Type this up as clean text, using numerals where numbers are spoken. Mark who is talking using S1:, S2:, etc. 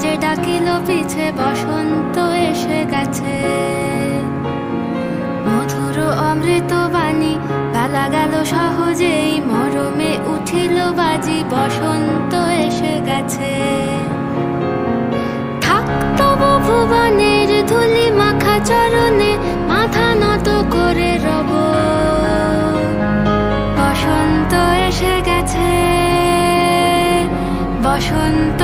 S1: যে ডাকিল পিছে বসন্ত এসে গেছে। মধুর অমৃত বাণী বেলা গেল সহজেই, মরমে উঠিল বাজি বসন্ত এসে গেছে। থাক তবু ভুবনের ধুলি মাখা চরণে, মাথা নত করে রব। বসন্ত এসে গেছে, বসন্ত